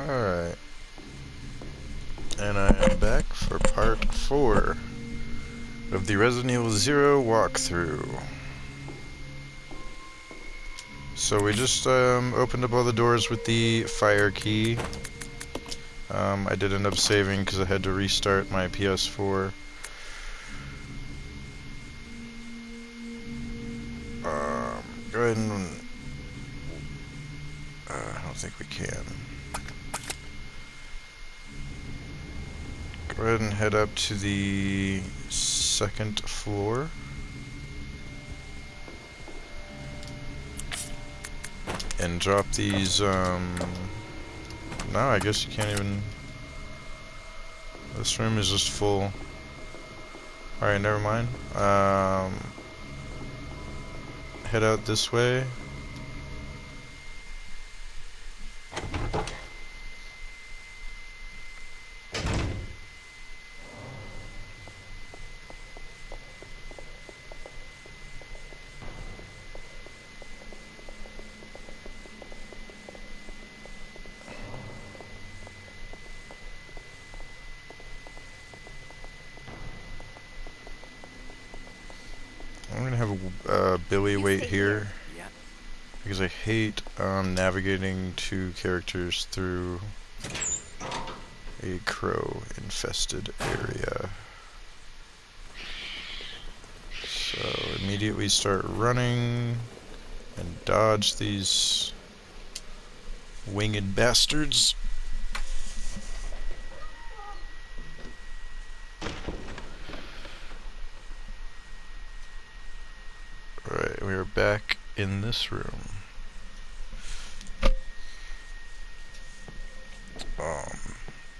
Alright. And I am back for part 4 of the Resident Evil 0 walkthrough. So we just opened up all the doors with the fire key. I did end up saving because I had to restart my PS4. Go ahead and... I don't think we can. Go ahead and head up to the second floor. And drop these, no, I guess you can't even... This room is just full. Alright, never mind. Head out this way. I'm gonna have Billy wait here. Yeah. Because I hate navigating two characters through a crow-infested area. So immediately start running and dodge these winged bastards. Alright, we are back in this room.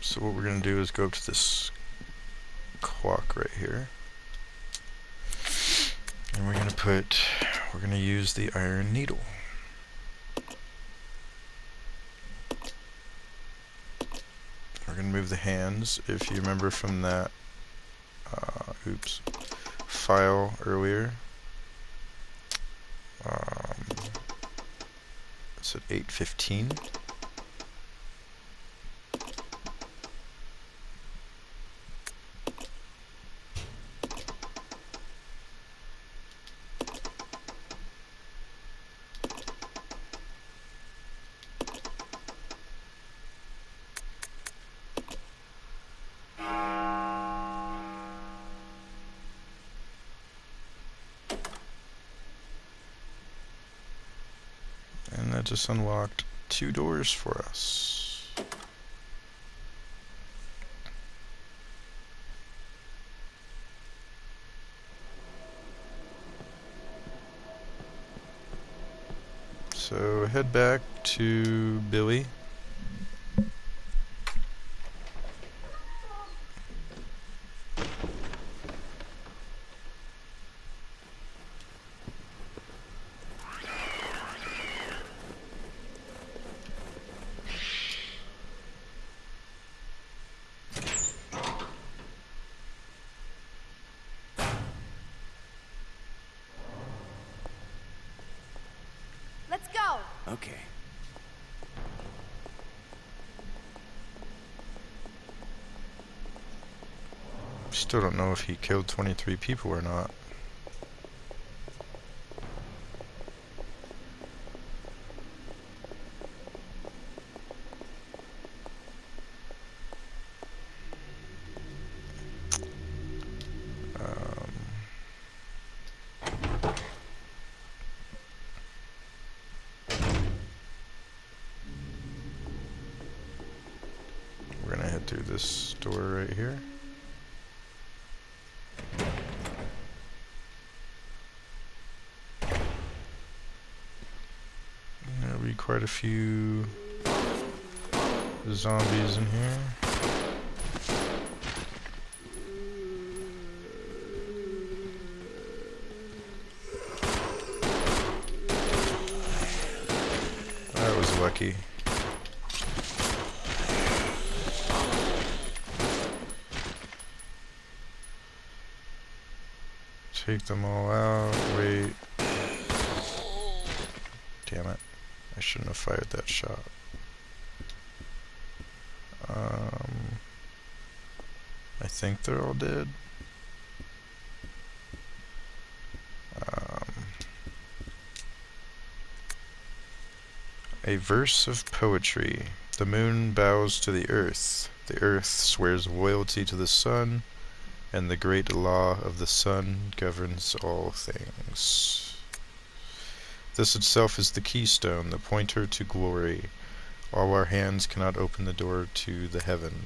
So what we're gonna do is go up to this clock right here. And we're gonna use the iron needle. We're gonna move the hands. If you remember from that, file earlier, it's at 8:15. And that just unlocked 2 doors for us. So head back to Billy. Let's go. Okay. Still don't know if he killed 23 people or not. We're gonna head through this door right here. There'll be quite a few zombies in here. That was lucky. Take them all out. Wait. Damn it. I shouldn't have fired that shot. think they're all dead. A verse of poetry. The moon bows to the earth. The earth swears loyalty to the sun, and the great law of the sun governs all things. This itself is the keystone, the pointer to glory. All our hands cannot open the door to the heaven.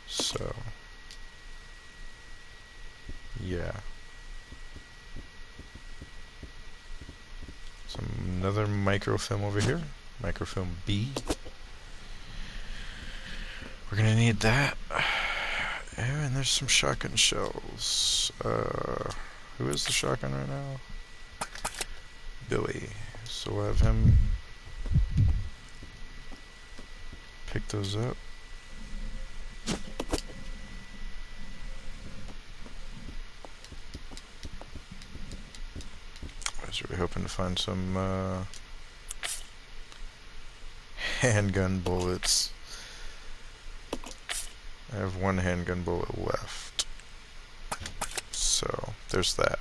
So, yeah. Another microfilm over here. Microfilm B. We're gonna need that. Oh, and there's some shotgun shells. Who is the shotgun right now? Billy. So we'll have him pick those up. I was really hoping to find some handgun bullets. I have one handgun bullet left. So, there's that.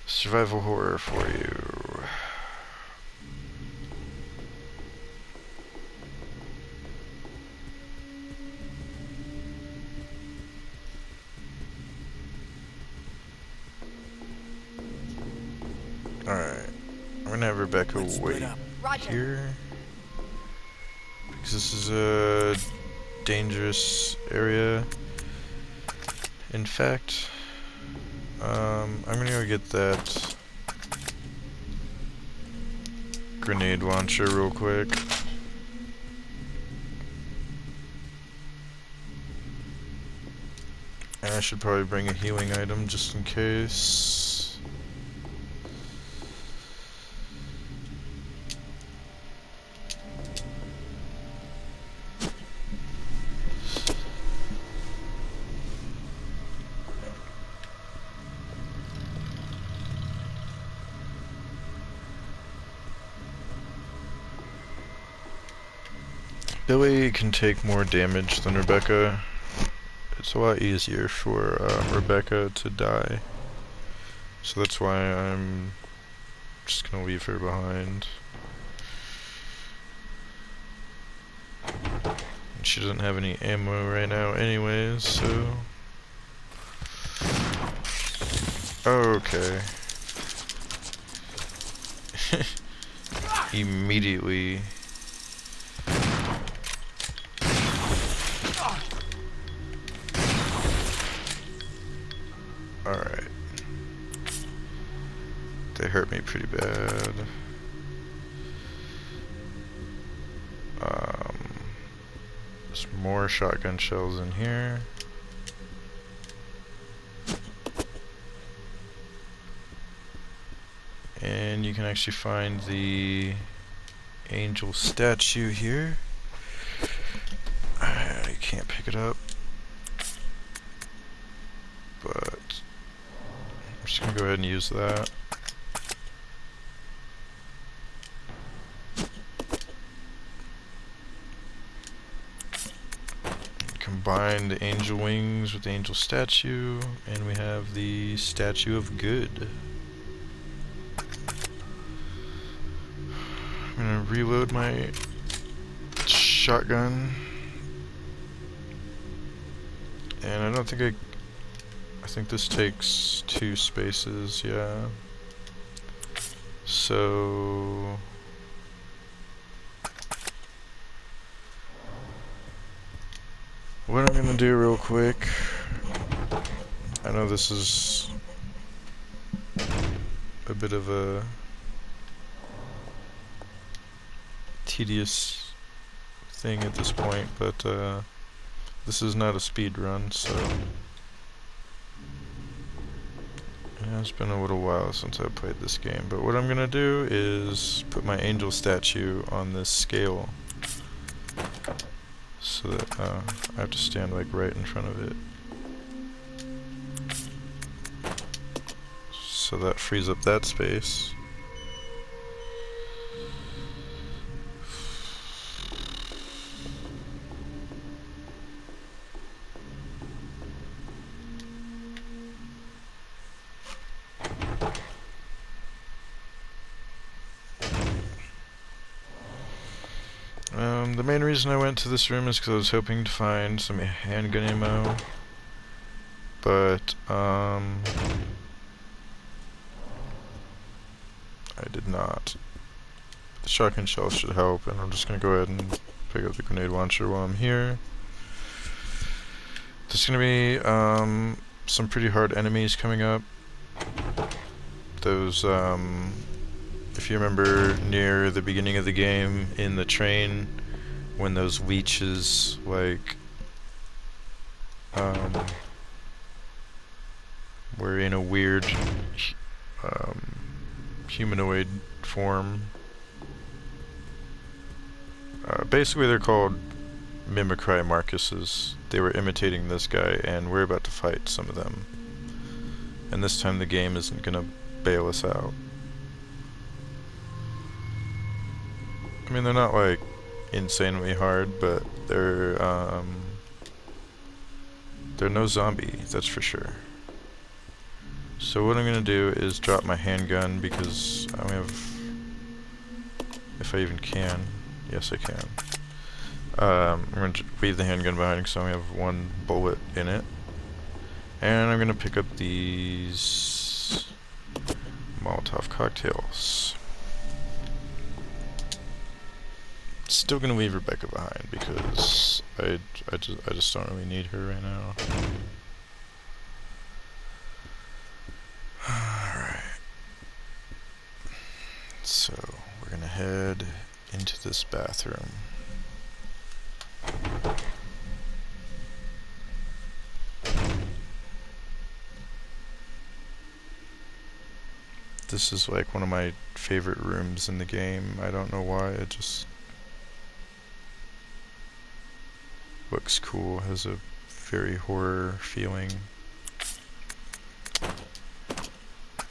Survival horror for you. Alright. I'm gonna have Rebecca wait here. Because this is a dangerous area. In fact, I'm gonna go get that grenade launcher real quick. And I should probably bring a healing item just in case. Billy can take more damage than Rebecca. It's a lot easier for Rebecca to die. So that's why I'm just gonna leave her behind. And she doesn't have any ammo right now anyways, so... Okay. Immediately... Alright. They hurt me pretty bad. There's more shotgun shells in here. And you can actually find the angel statue here. I can't pick it up. But I'm just gonna go ahead and use that. Combine the angel wings with the angel statue, and we have the statue of good. I'm gonna reload my shotgun. And I don't think I think this takes 2 spaces, yeah. So... what I'm gonna do real quick, I know this is a bit of a tedious thing at this point, but this is not a speed run, so yeah, it's been a little while since I played this game. But what I'm gonna do is put my angel statue on this scale, so that I have to stand like right in front of it. So that frees up that space. The main reason I went to this room is because I was hoping to find some handgun ammo, but I did not. The shotgun shell should help, and I'm just gonna go ahead and pick up the grenade launcher while I'm here. There's gonna be some pretty hard enemies coming up. Those if you remember near the beginning of the game in the train, when those leeches like were in a weird humanoid form. Basically they're called Mimicry Marcuses. They were imitating this guy, and we're about to fight some of them. And this time the game isn't gonna bail us out. I mean, they're not like insanely hard, but they're no zombie, that's for sure. So what I'm gonna do is drop my handgun because I only have, if I even can, yes I can. I'm gonna leave the handgun behind because I only have one bullet in it. And I'm gonna pick up these Molotov cocktails. Still gonna leave Rebecca behind because I just don't really need her right now. Alright. So we're gonna head into this bathroom. This is like one of my favorite rooms in the game. I don't know why, it just looks cool, has a very horror feeling.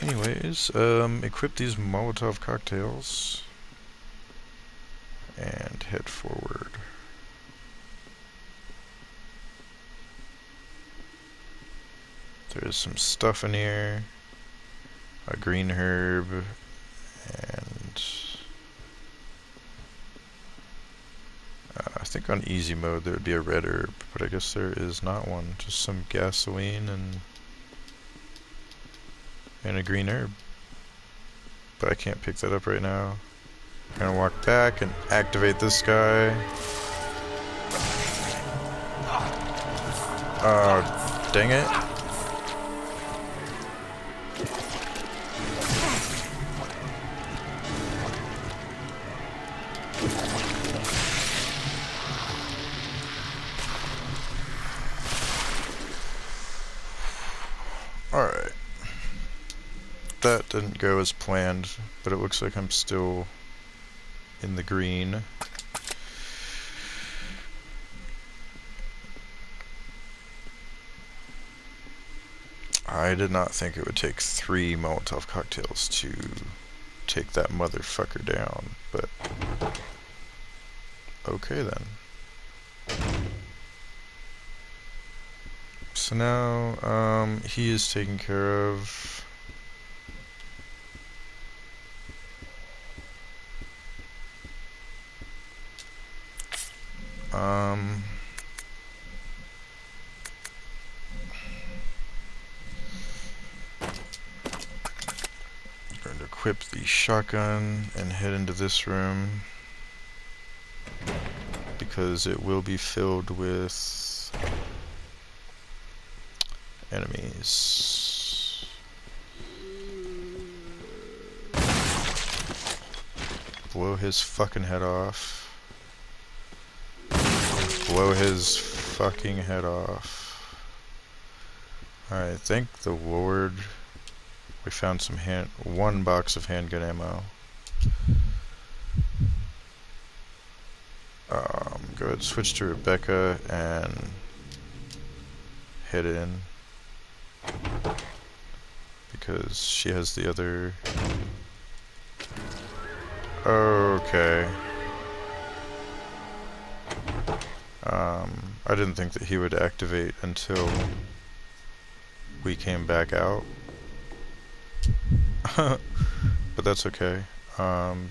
Anyways, equip these Molotov cocktails and head forward. There's some stuff in here. A green herb, and I think on easy mode there would be a red herb, but I guess there is not one. Just some gasoline and a green herb. But I can't pick that up right now. I'm gonna walk back and activate this guy. Oh, dang it. Alright. That didn't go as planned, but it looks like I'm still in the green. I did not think it would take 3 Molotov cocktails to take that motherfucker down, but okay then. So now, he is taken care of. Going to equip the shotgun and head into this room because it will be filled with enemies. Blow his fucking head off. Blow his fucking head off. Alright, thank the Lord we found some one box of handgun ammo. Go ahead, switch to Rebecca and head in. because she has the other... Okay. I didn't think that he would activate until we came back out. But that's okay.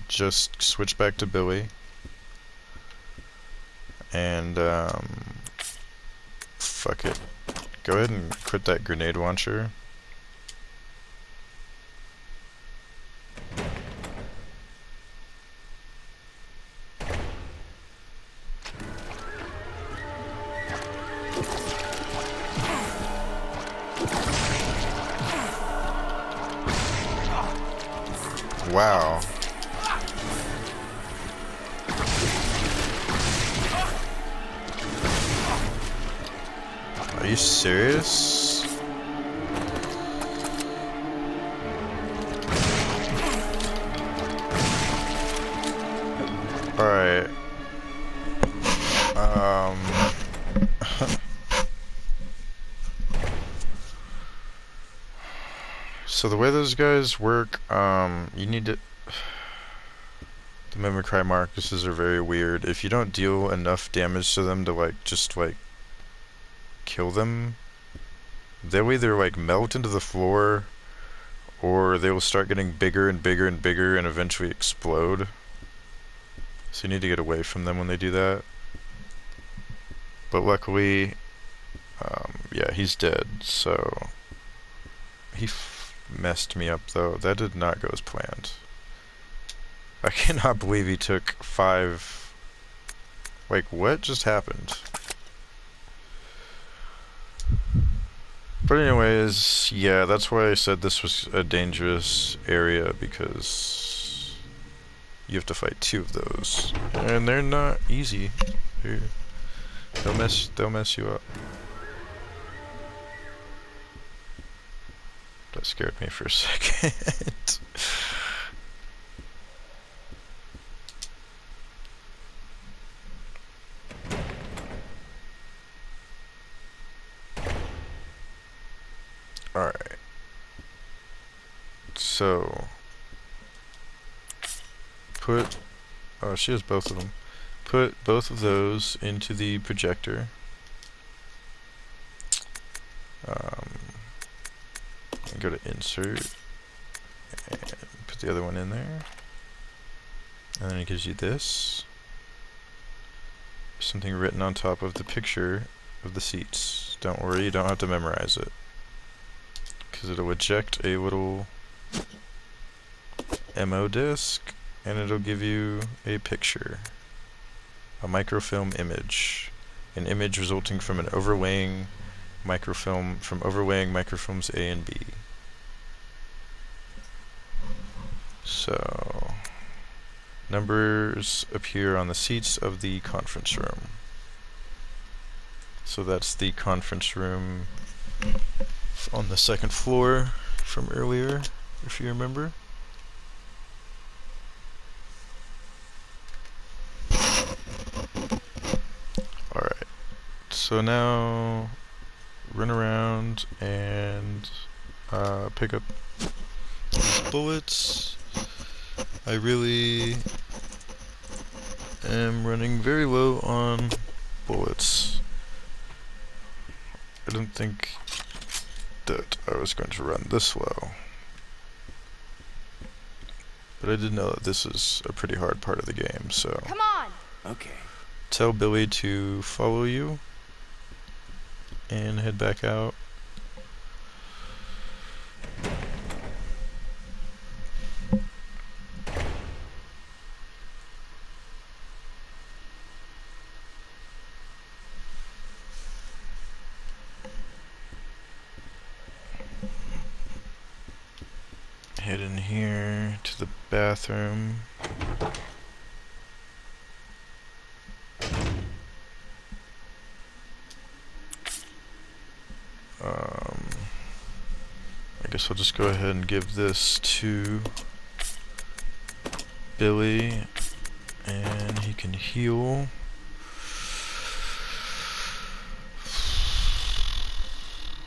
Just switch back to Billy. And, fuck it. Go ahead and quit that grenade launcher. Wow. Are you serious? Alright. So the way those guys work, you need to... The Mimicry Marcuses are very weird. If you don't deal enough damage to them to, like, just, like, kill them, they'll either, like, melt into the floor, or they will start getting bigger and bigger and bigger and eventually explode. So you need to get away from them when they do that. But luckily, yeah, he's dead, so... He messed me up, though. That did not go as planned. I cannot believe he took 5... Like, what just happened? But anyways, yeah, that's why I said this was a dangerous area, because you have to fight 2 of those. And they're not easy. They'll mess you up. That scared me for a second. Alright. So... Put... Oh, she has both of them. Put both of those into the projector. Go to insert and put the other one in there, and then it gives you this, something written on top of the picture of the seats. Don't worry, you don't have to memorize it, because it'll eject a little MO disc and it'll give you a picture, a microfilm image, an image resulting from an overlaying microfilm, from overlaying microfilms A and B. So, numbers appear on the seats of the conference room. So that's the conference room on the 2nd floor from earlier, if you remember. Alright, so now run around and pick up these bullets. I really am running very low on bullets. I didn't think that I was going to run this low. But I did know that this is a pretty hard part of the game, so... Come on! Okay. Tell Billy to follow you and head back out. Head in here to the bathroom. I guess I'll just go ahead and give this to Billy, and he can heal.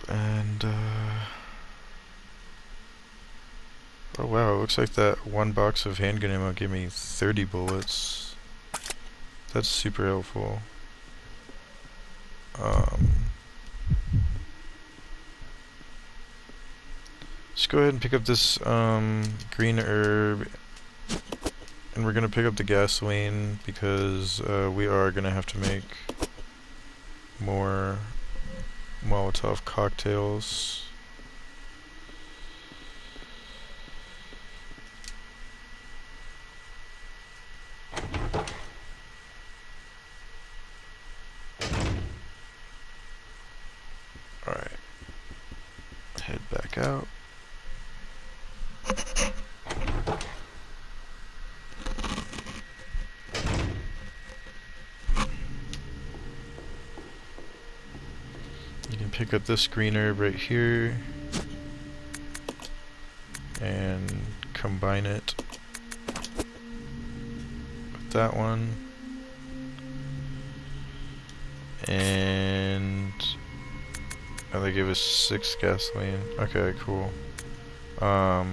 And Oh wow, it looks like that one box of handgun ammo gave me 30 bullets. That's super helpful. Let's go ahead and pick up this green herb, and we're gonna pick up the gasoline because we are gonna have to make more Molotov cocktails. Alright. Head back out. You can pick up this green herb right here and combine it with that one. And oh, they gave us 6 gasoline. Okay, cool. Go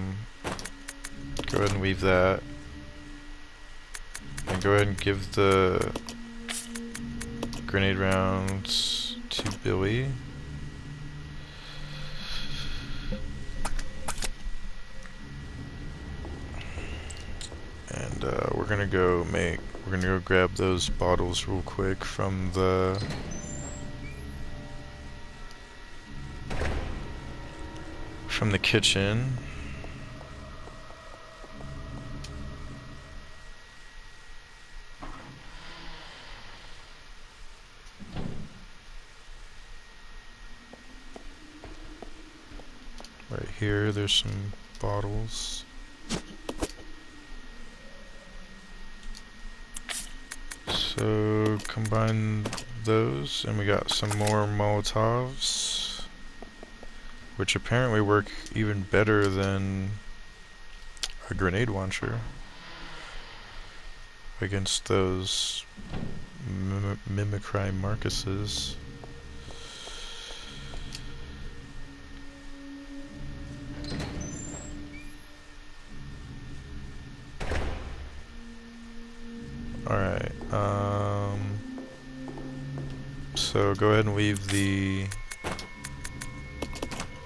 ahead and leave that. And go ahead and give the grenade rounds to Billy. And we're gonna go grab those bottles real quick from the kitchen. Right here, there's some bottles. So combine those, and we got some more Molotovs, which apparently work even better than a grenade launcher against those Mimicry Marcuses. Alright, so go ahead and leave the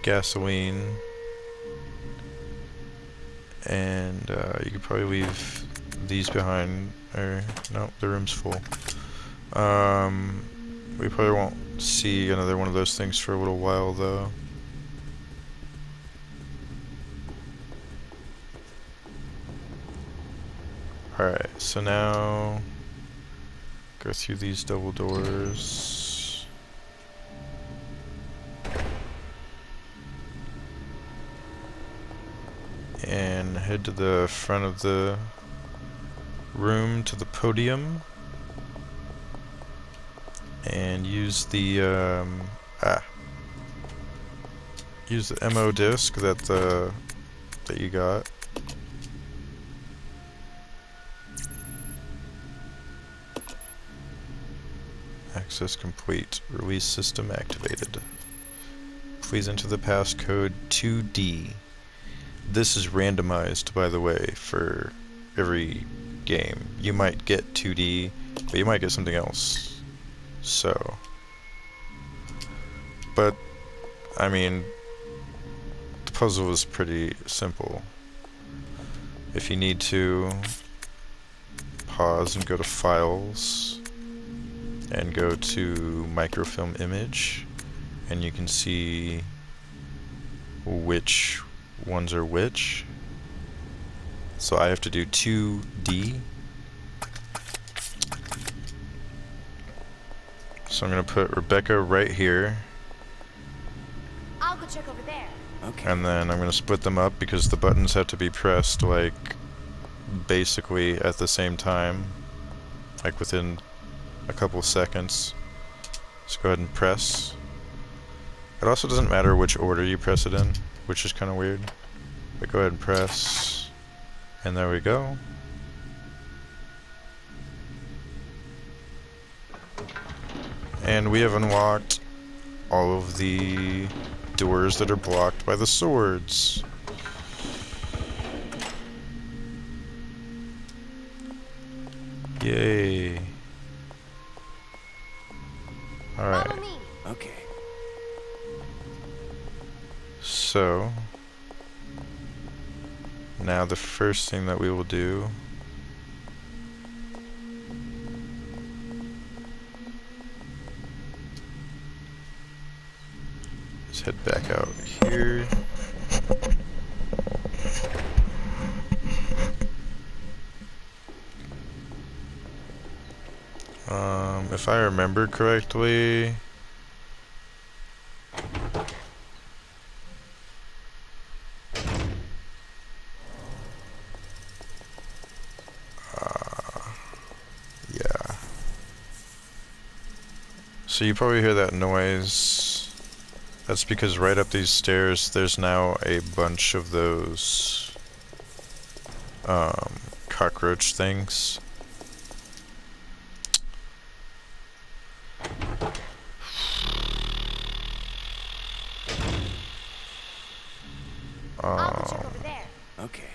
gasoline, and you could probably leave these behind, or no, the room's full. We probably won't see another one of those things for a little while though. Alright, so now go through these double doors. And head to the front of the room to the podium. And use the use the MO disc that you got. Access complete. Release system activated. Please enter the passcode 2D. This is randomized, by the way, for every game. You might get 2D, but you might get something else. So, but I mean, the puzzle is pretty simple. If you need to, pause and go to Files and go to Microfilm Image, and you can see which ones are which. So I have to do 2D. So I'm gonna put Rebecca right here. I'll go check over there. Okay. And then I'm gonna split them up because the buttons have to be pressed like basically at the same time, like within a couple seconds. Just go ahead and press. It also doesn't matter which order you press it in, which is kind of weird. But go ahead and press, and there we go. And we have unlocked all of the doors that are blocked by the swords. Yay. Alright. Follow me. Okay. So, now the first thing that we will do is head back out here. If I remember correctly, yeah. So you probably hear that noise. That's because right up these stairs, there's now a bunch of those cockroach things. I'll go check over there. Okay.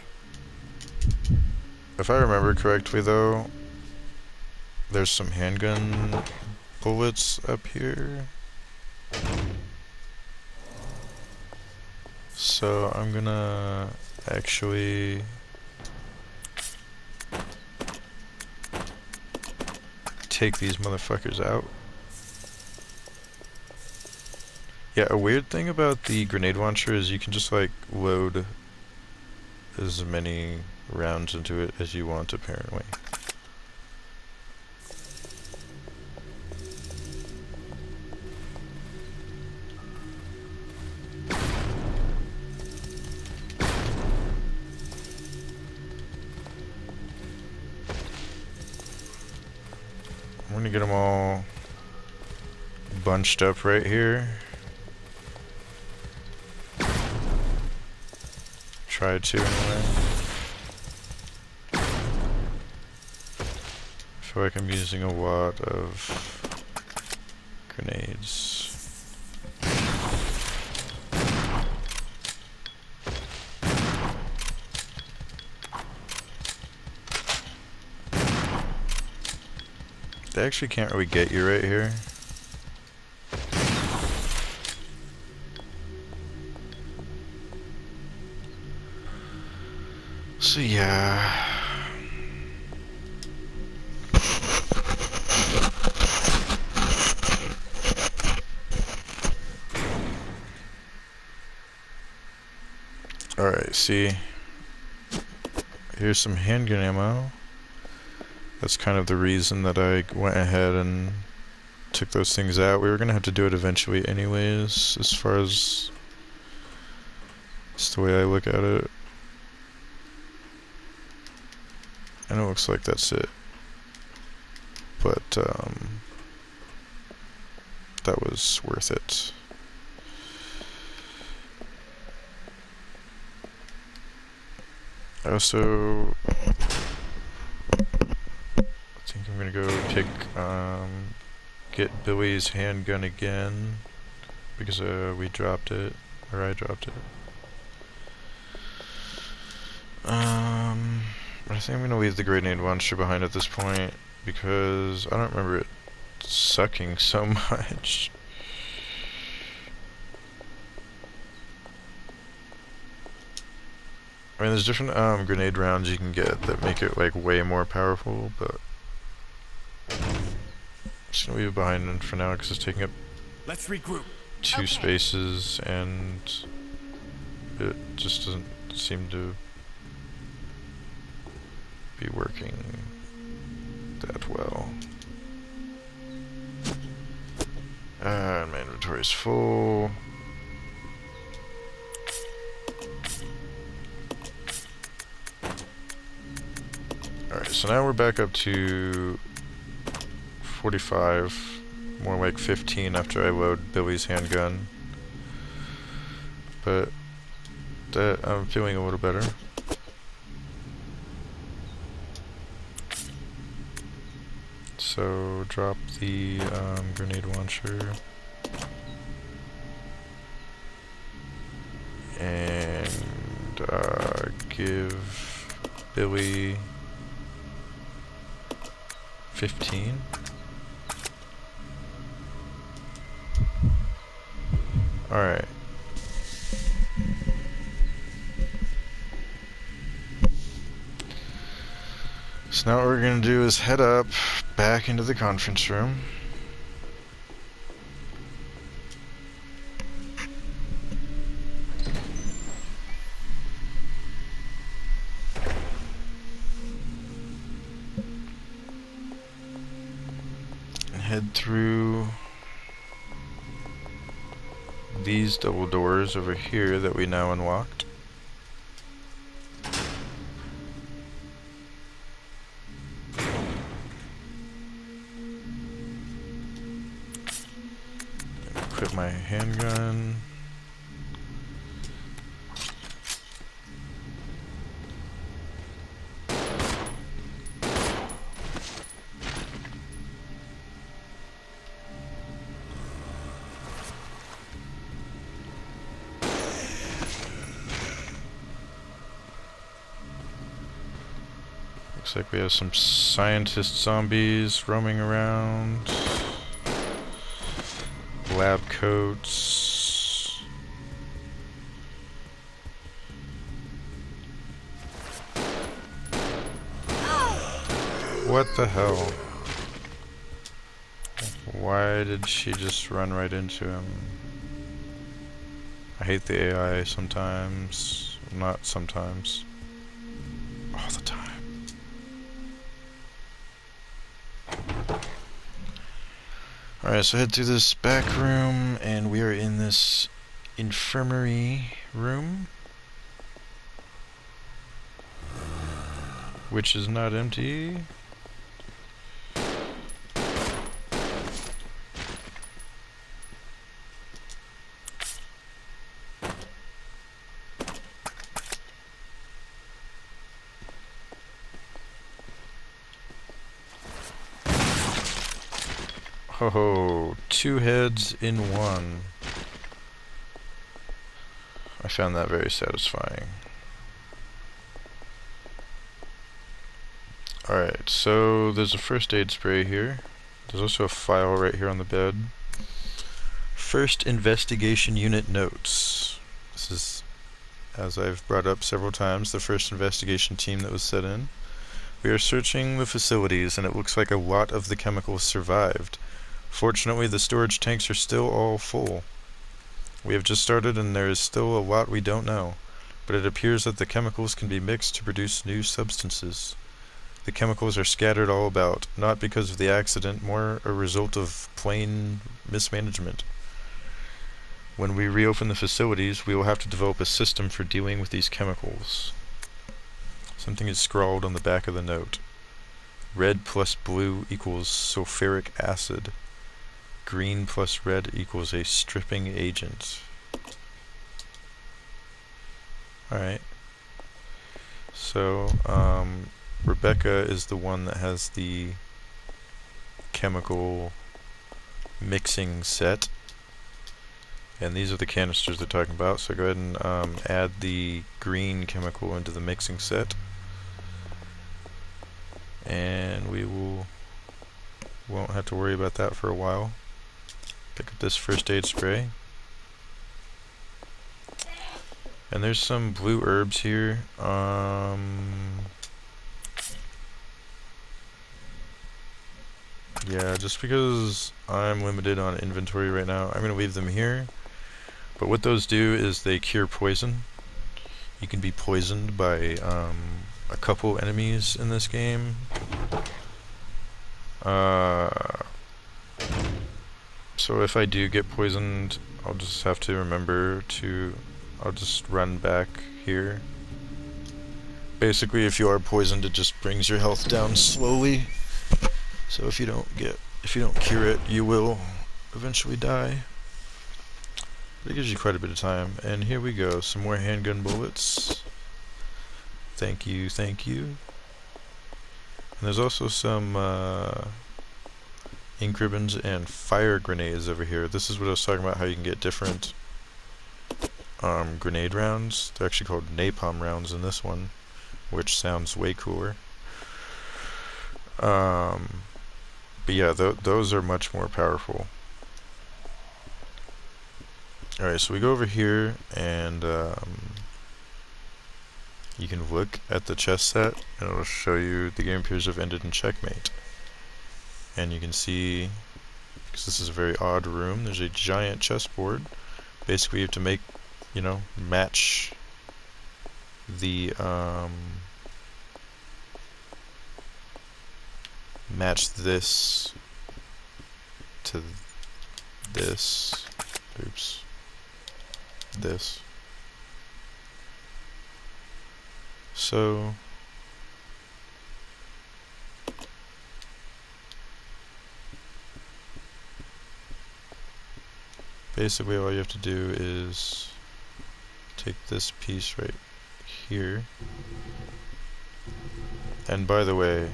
If I remember correctly though, there's some handgun bullets up here. So I'm gonna actually take these motherfuckers out. Yeah, a weird thing about the grenade launcher is you can just like load as many rounds into it as you want apparently. I'm gonna get them all bunched up right here. Try to anyway. I feel like I'm using a lot of grenades. They actually can't really get you right here. So yeah. Alright, see. Here's some handgun ammo. That's kind of the reason that I went ahead and took those things out. We were gonna have to do it eventually anyways, as far as it's the way I look at it. And it looks like that's it. But that was worth it. I also think I'm gonna go pick get Billy's handgun again because we dropped it, or I dropped it. But I think I'm gonna leave the grenade launcher behind at this point because I don't remember it sucking so much. I mean, there's different grenade rounds you can get that make it like way more powerful, but I'm just gonna leave it behind for now because it's taking up Let's regroup. two Okay. spaces and it just doesn't seem to be working that well. And my inventory's full. Alright, so now we're back up to 45, more like 15 after I load Billy's handgun. But that I'm feeling a little better. So drop the grenade launcher. And give Billy 15. Alright. So now what we're gonna do is head up back into the conference room. And head through these double doors over here that we now unlocked. Equip my handgun. Looks like we have some scientist zombies roaming around. Lab coats. What the hell? Why did she just run right into him? I hate the AI sometimes. Not sometimes. All the time. Alright, so head through this back room, and we are in this infirmary room, which is not empty. Oh, two heads in one. I found that very satisfying. Alright, so there's a first aid spray here. There's also a file right here on the bed. First investigation unit notes. This is, as I've brought up several times, the first investigation team that was set in. We are searching the facilities, and it looks like a lot of the chemicals survived. Fortunately, the storage tanks are still all full. We have just started, and there is still a lot we don't know, but it appears that the chemicals can be mixed to produce new substances. The chemicals are scattered all about, not because of the accident, more a result of plain mismanagement. When we reopen the facilities, we will have to develop a system for dealing with these chemicals. Something is scrawled on the back of the note. Red plus blue equals sulfuric acid. Green plus red equals a stripping agent. Alright. So, Rebecca is the one that has the chemical mixing set. And these are the canisters they're talking about. So go ahead and add the green chemical into the mixing set. And we won't have to worry about that for a while. Pick up this first aid spray. And there's some blue herbs here. Yeah, just because I'm limited on inventory right now, I'm going to leave them here. But what those do is they cure poison. You can be poisoned by a couple enemies in this game. So if I do get poisoned, I'll just have to remember to... I'll just run back here. Basically, if you are poisoned, it just brings your health down slowly. So if you don't cure it, you will eventually die. But it gives you quite a bit of time. And here we go, some more handgun bullets. Thank you, thank you. And there's also some ink ribbons and fire grenades over here. This is what I was talking about, how you can get different grenade rounds. They're actually called napalm rounds in this one, which sounds way cooler. But yeah, those are much more powerful. Alright, so we go over here and you can look at the chess set and it'll show you the game appears to have ended in checkmate. And you can see, because this is a very odd room, there's a giant chessboard. Basically you have to make, you know, match the match this to this. Oops. This. So basically all you have to do is take this piece right here. And by the way,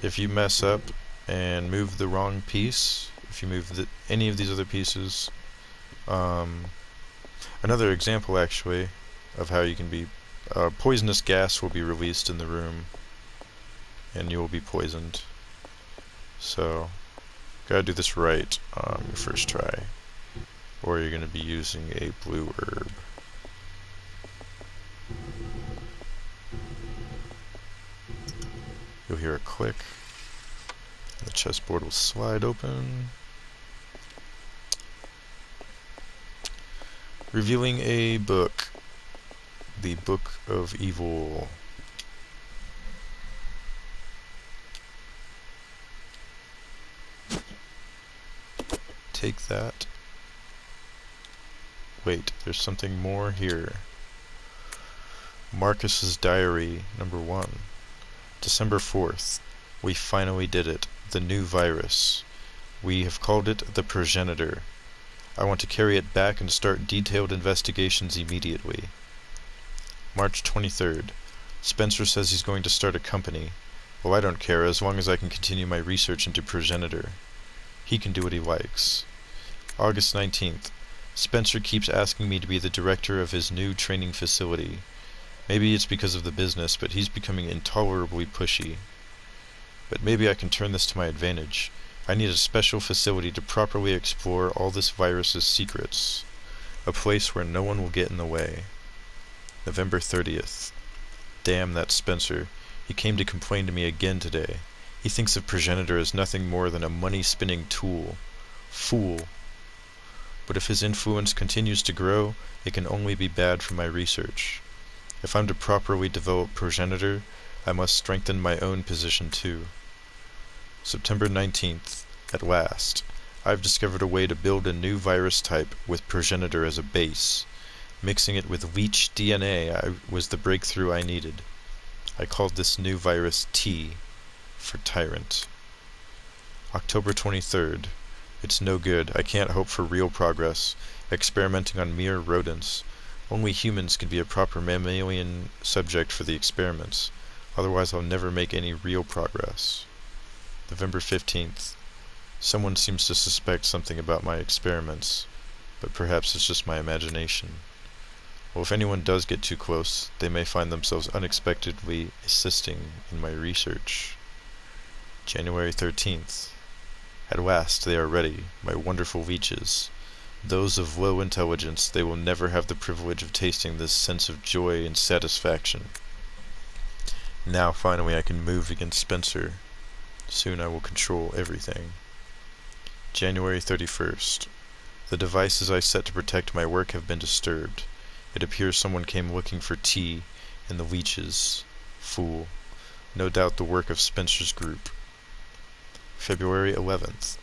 if you mess up and move the wrong piece, if you move any of these other pieces, another example actually of how you can be poisonous gas will be released in the room and you will be poisoned. So gotta do this right on your first try, or you're gonna be using a blue herb. You'll hear a click. The chessboard will slide open, revealing a book. The Book of Evil. Take that. Wait, there's something more here. Marcus's Diary, number 1. December 4th. We finally did it. The new virus. We have called it the progenitor. I want to carry it back and start detailed investigations immediately. March 23rd. Spencer says he's going to start a company. Well, I don't care as long as I can continue my research into progenitor. He can do what he likes. August 19th. Spencer keeps asking me to be the director of his new training facility. Maybe it's because of the business, but he's becoming intolerably pushy. But maybe I can turn this to my advantage. I need a special facility to properly explore all this virus's secrets. A place where no one will get in the way. November 30th. Damn that Spencer. He came to complain to me again today. He thinks of progenitor as nothing more than a money-spinning tool. Fool. But if his influence continues to grow, it can only be bad for my research. If I'm to properly develop progenitor, I must strengthen my own position too. September 19th. At last. I've discovered a way to build a new virus type with progenitor as a base. Mixing it with leech DNA was the breakthrough I needed. I called this new virus T for Tyrant. October 23rd. It's no good. I can't hope for real progress. Experimenting on mere rodents. Only humans could be a proper mammalian subject for the experiments. Otherwise I'll never make any real progress. November 15th. Someone seems to suspect something about my experiments, but perhaps it's just my imagination. Well, if anyone does get too close, they may find themselves unexpectedly assisting in my research. January 13th. At last they are ready, my wonderful leeches. Those of low intelligence, they will never have the privilege of tasting this sense of joy and satisfaction. Now finally I can move against Spencer. Soon I will control everything. January 31st. The devices I set to protect my work have been disturbed. It appears someone came looking for tea in the leeches. Fool. No doubt the work of Spencer's group. February 11th.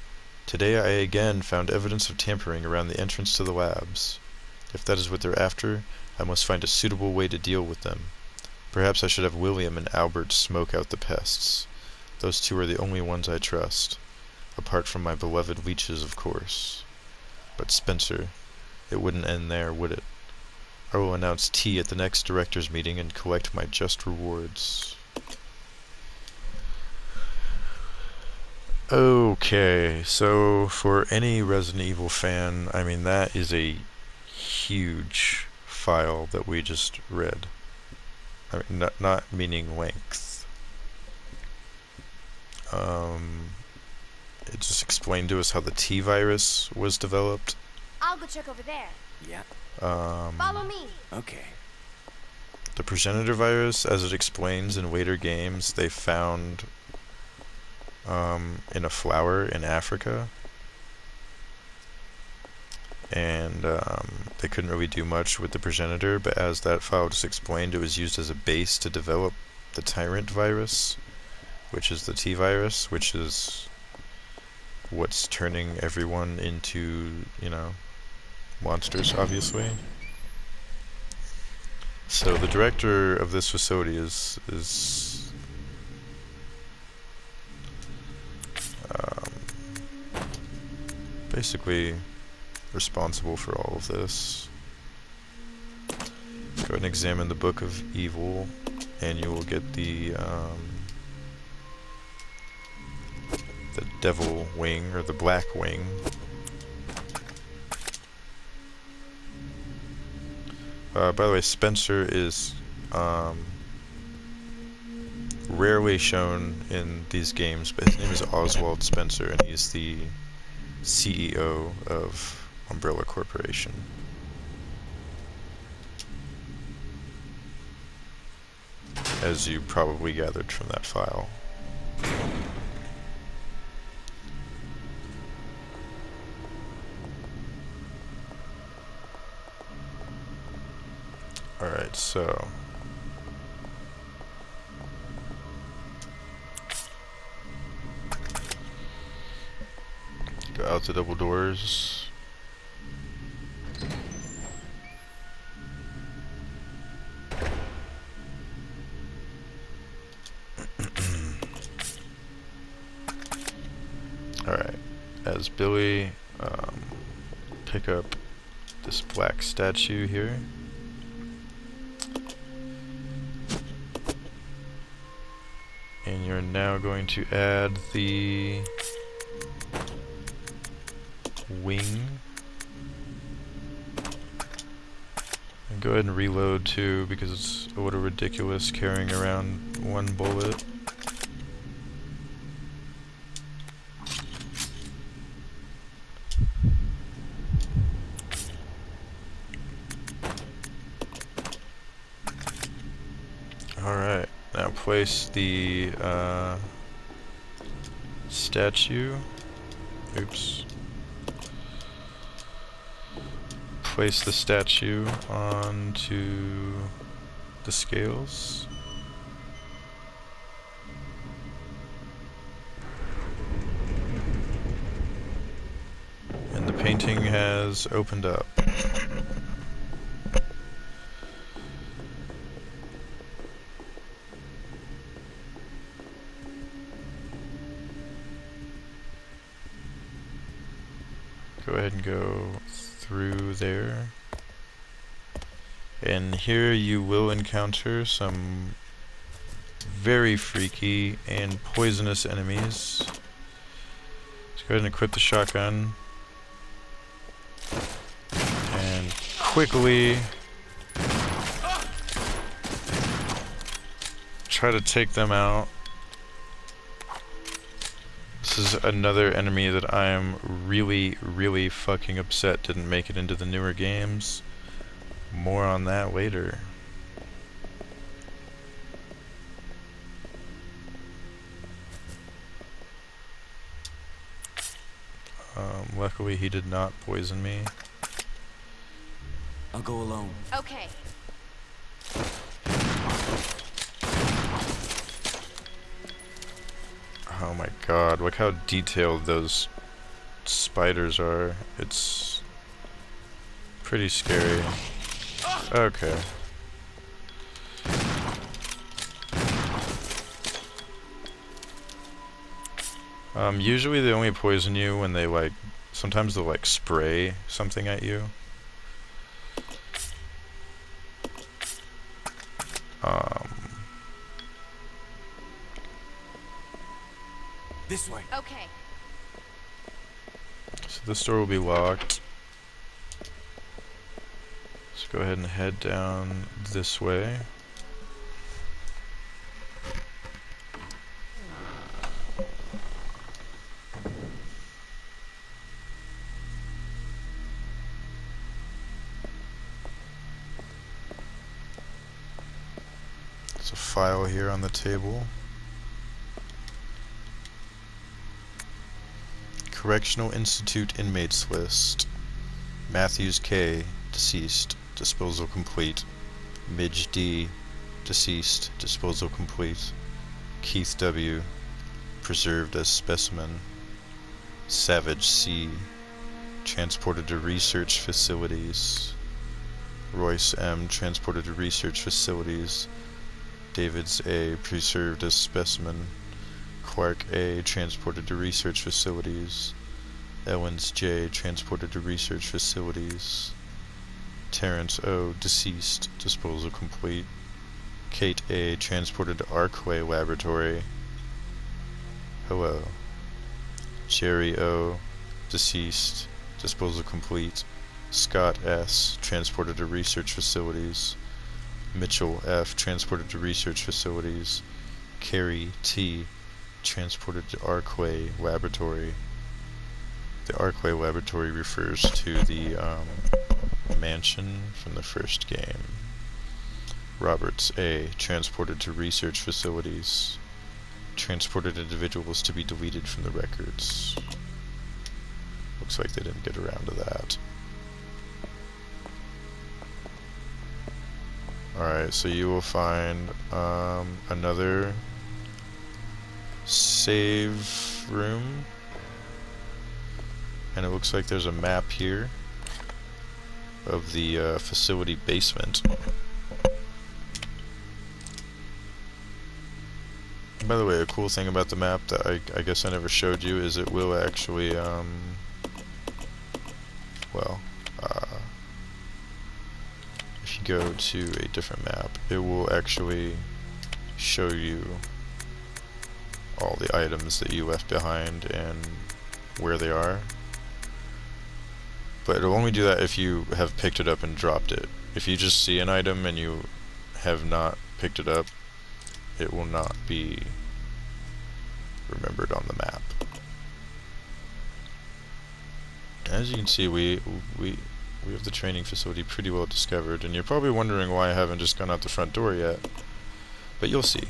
Today I again found evidence of tampering around the entrance to the labs. If that is what they're after, I must find a suitable way to deal with them. Perhaps I should have William and Albert smoke out the pests. Those two are the only ones I trust. Apart from my beloved leeches, of course. But Spencer, it wouldn't end there, would it? I will announce tea at the next directors' meeting and collect my just rewards. Okay, so for any Resident Evil fan, I mean, that is a huge file that we just read. I mean, not meaning length. it just explained to us how the T virus was developed. I'll go check over there. Yeah. Follow me. Okay. The progenitor virus, as it explains in later games, they found in a flower in Africa. And they couldn't really do much with the progenitor, but as that file just explained, it was used as a base to develop the tyrant virus, which is the T virus, which is what's turning everyone into, you know, monsters, obviously. So the director of this facility is basically responsible for all of this. Go ahead and examine the Book of Evil, and you will get the devil wing, or the black wing. By the way, Spencer is rarely shown in these games, but his name is Oswald Spencer, and he's the CEO of Umbrella Corporation. As you probably gathered from that file. Alright, so go out the double doors. Alright, as Billy, pick up this black statue here. And you're now going to add the wing. And go ahead and reload too, because it's a little ridiculous carrying around one bullet. Alright, now place the statue. Oops. Place the statue onto the scales. And the painting has opened up. Go ahead and go through there. And here you will encounter some very freaky and poisonous enemies. Let's go ahead and equip the shotgun. And quickly try to take them out. This is another enemy that I am really fucking upset didn't make it into the newer games. More on that later. Luckily he did not poison me. I'll go alone. Okay. Oh my god, look how detailed those spiders are. It's pretty scary. Okay. Usually they only poison you when they sometimes they'll spray something at you. This way. Okay. So this door will be locked. Let's go ahead and head down this way. There's a file here on the table. Correctional Institute Inmates List. Matthews K, deceased, disposal complete. Midge D, deceased, disposal complete. Keith W, preserved as specimen. Savage C, transported to research facilities. Royce M, transported to research facilities. Davids A, preserved as specimen. Clark A, transported to research facilities. Ellens J, transported to research facilities. Terrence O, deceased, disposal complete. Kate A, transported to Arcway Laboratory. Hello. Jerry O, deceased, disposal complete. Scott S, transported to research facilities. Mitchell F, transported to research facilities. Carrie T, transported to Arcway Laboratory. The Arcway Laboratory refers to the mansion from the first game. Roberts A, transported to research facilities. Transported individuals to be deleted from the records. Looks like they didn't get around to that. Alright, so you will find another save room, and it looks like there's a map here of the facility basement. By the way, a cool thing about the map that I guess I never showed you is it will actually if you go to a different map, it will actually show you all the items that you left behind and where they are. But it'll only do that if you have picked it up and dropped it. If you just see an item and you have not picked it up, it will not be remembered on the map. As you can see, we have the training facility pretty well discovered, and you're probably wondering why I haven't just gone out the front door yet, but you'll see.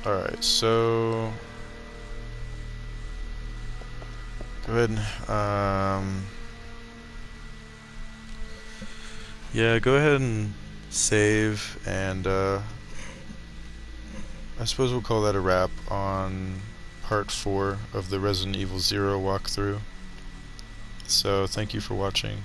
Alright, so go ahead, yeah, go ahead and save, and I suppose we'll call that a wrap on part 4 of the Resident Evil 0 walkthrough. So thank you for watching.